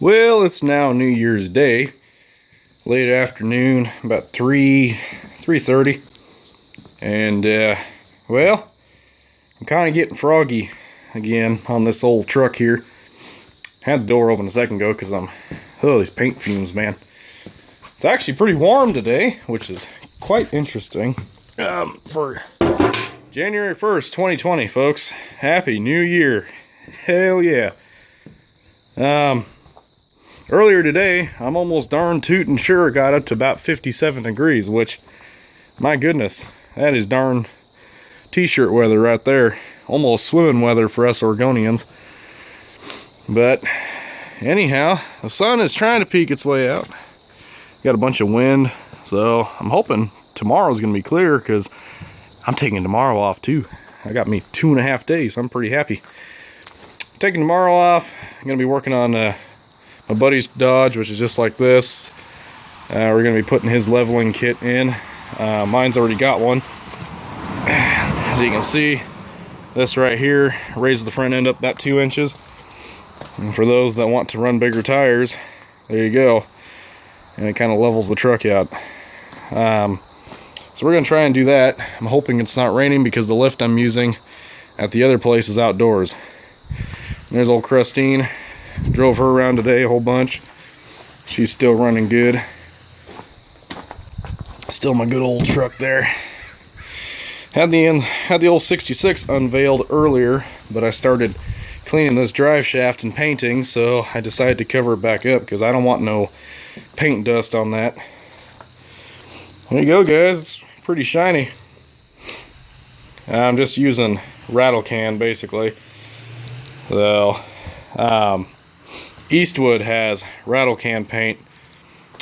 Well, it's now New Year's Day, late afternoon, about 3:30, and well, I'm kind of getting froggy again on this old truck here. Had the door open a second ago because these paint fumes, man. It's actually pretty warm today, which is quite interesting. For January 1st, 2020, folks. Happy New Year. Hell yeah. Earlier today, I'm almost darn tootin' sure got up to about 57 degrees, which, my goodness, that is darn t-shirt weather right there. Almost swimming weather for us Oregonians. But, anyhow, the sun is trying to peek its way out. Got a bunch of wind, so I'm hoping tomorrow's going to be clear, because I'm taking tomorrow off too. I got me 2.5 days. I'm pretty happy. Taking tomorrow off. I'm going to be working on my buddy's Dodge, which is just like this. We're going to be putting his leveling kit in. Mine's already got one. As you can see, this right here raises the front end up about 2 inches. And for those that want to run bigger tires, there you go. And it kind of levels the truck out. So we're going to try and do that. I'm hoping it's not raining because the lift I'm using at the other place is outdoors. And there's old Christine. Drove her around today a whole bunch. She's still running good. Still my good old truck there. Had the old 66 unveiled earlier, but I started cleaning this drive shaft and painting, so I decided to cover it back up because I don't want no paint dust on that. There you go, guys. It's pretty shiny. I'm just using rattle can basically. So Eastwood has rattle can paint,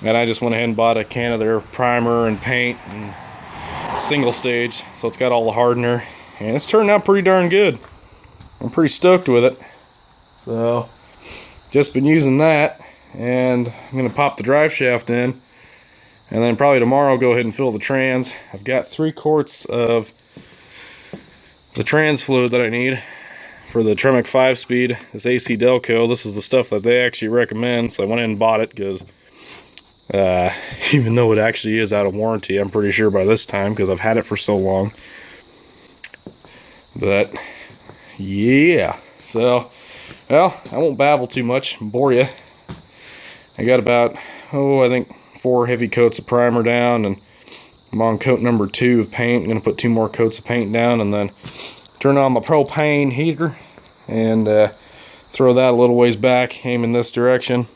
and I just went ahead and bought a can of their primer and paint and single stage, so it's got all the hardener, and it's turned out pretty darn good. I'm pretty stoked with it. So just been using that, and I'm gonna pop the drive shaft in, and then probably tomorrow go ahead and fill the trans. I've got 3 quarts of the trans fluid that I need for the Tremec 5-speed, this AC Delco. This is the stuff that they actually recommend, so I went in and bought it because even though it actually is out of warranty, I'm pretty sure by this time because I've had it for so long. But yeah, so well, I won't babble too much and bore you. I got about I think 4 heavy coats of primer down, and I'm on coat number 2 of paint. I'm gonna put 2 more coats of paint down, and then turn on my propane heater and throw that a little ways back, aim in this direction.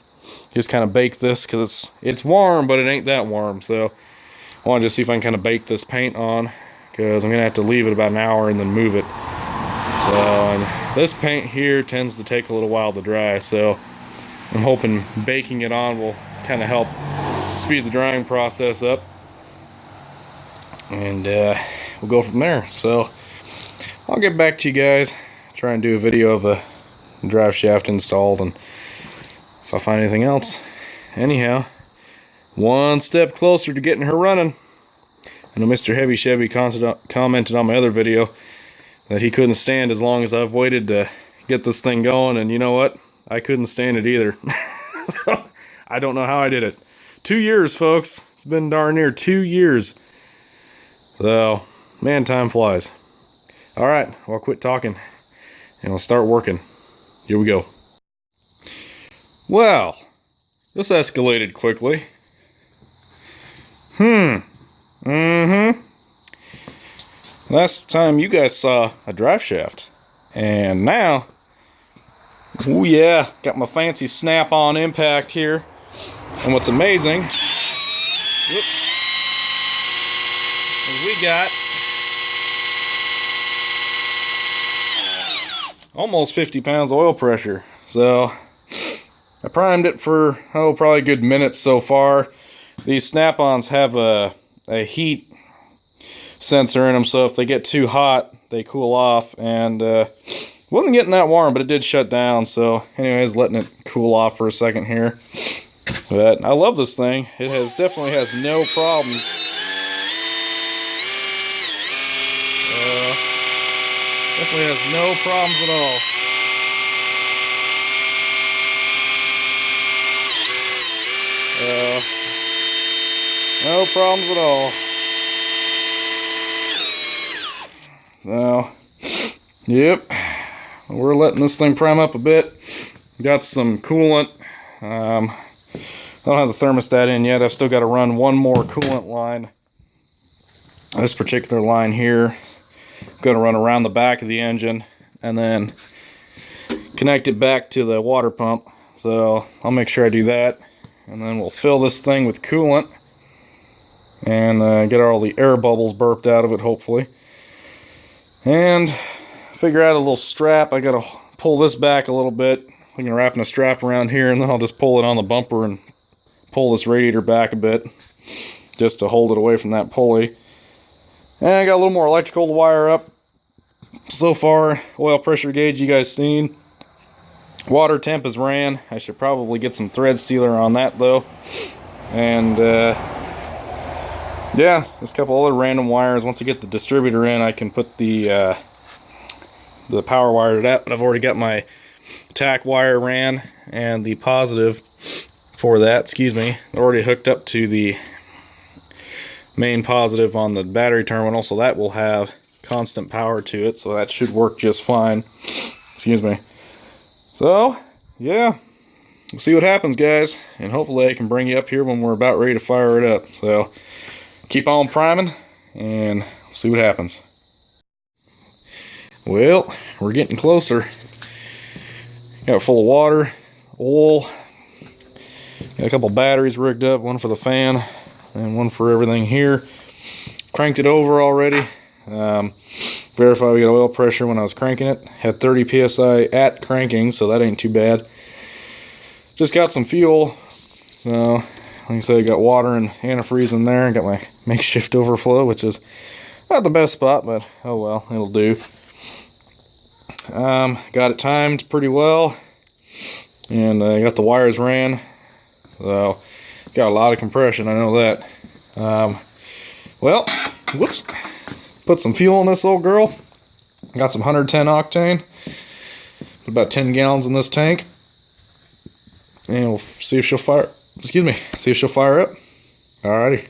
Just kind of bake this because it's warm, but it ain't that warm. So I want to just see if I can kind of bake this paint on, because I'm gonna have to leave it about an hour and then move it. So, and this paint here tends to take a little while to dry, so I'm hoping baking it on will kind of help speed the drying process up, and we'll go from there. So I'll get back to you guys, try and do a video of a drive shaft installed, and if I find anything else. Anyhow, one step closer to getting her running. I know Mr. Heavy Chevy commented on my other video that he couldn't stand as long as I've waited to get this thing going, and you know what? I couldn't stand it either. I don't know how I did it. 2 years, folks. It's been darn near 2 years. So, man, time flies. Alright, well, I'll quit talking and I'll start working. Here we go. Well, this escalated quickly. Last time you guys saw a drive shaft, and now, oh yeah, got my fancy snap-on impact here. And what's amazing, is we got almost 50 pounds of oil pressure. So I primed it for probably a good minute so far. These snap-ons have a heat sensor in them, so if they get too hot they cool off, and wasn't getting that warm, but it did shut down. So anyways, letting it cool off for a second here. But I love this thing. It definitely has no problems. Definitely has no problems at all. problems at all. Now, yep, we're letting this thing prime up a bit. Got some coolant. I don't have the thermostat in yet. I've still got to run one more coolant line. This particular line here, I'm going to run around the back of the engine and then connect it back to the water pump. So I'll make sure I do that, and then we'll fill this thing with coolant and get all the air bubbles burped out of it, hopefully, and figure out a little strap. I got to pull this back a little bit. I'm gonna wrap a strap around here, and then I'll just pull it on the bumper and pull this radiator back a bit just to hold it away from that pulley. And I got a little more electrical to wire up. So far, oil pressure gauge you guys seen. Water temp is ran. I should probably get some thread sealer on that though. And yeah, there's a couple other random wires. Once I get the distributor in, I can put the power wire to that. But I've already got my tack wire ran and the positive for that, excuse me, already hooked up to the main positive on the battery terminal, so that will have constant power to it, so that should work just fine. Excuse me. So yeah, we'll see what happens, guys, and hopefully I can bring you up here when we're about ready to fire it up. So keep on priming and see what happens. Well, we're getting closer. Got it full of water, oil, got a couple batteries rigged up, one for the fan and one for everything here. Cranked it over already. Verified we got oil pressure when I was cranking it. Had 30 psi at cranking, so that ain't too bad. Just got some fuel. So, like I said, I got water and antifreeze in there. Got my makeshift overflow, which is not the best spot, but oh well, it'll do. Got it timed pretty well, and I got the wires ran, so got a lot of compression, I know that. Well, whoops, put some fuel in this old girl. Got some 110 octane, put about 10 gallons in this tank, and we'll see if she'll fire, see if she'll fire up. Alrighty.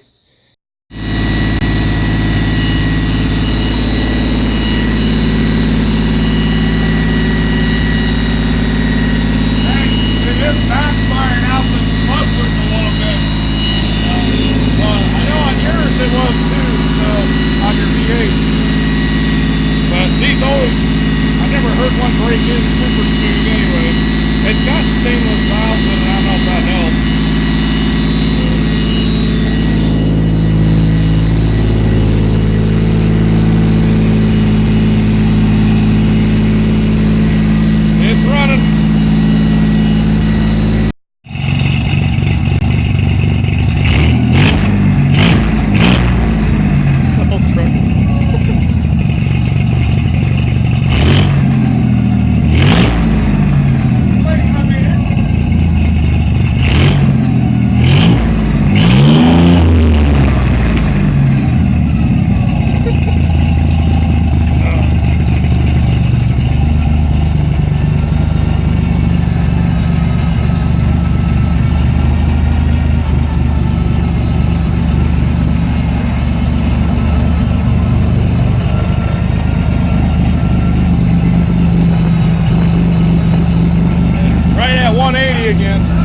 Again.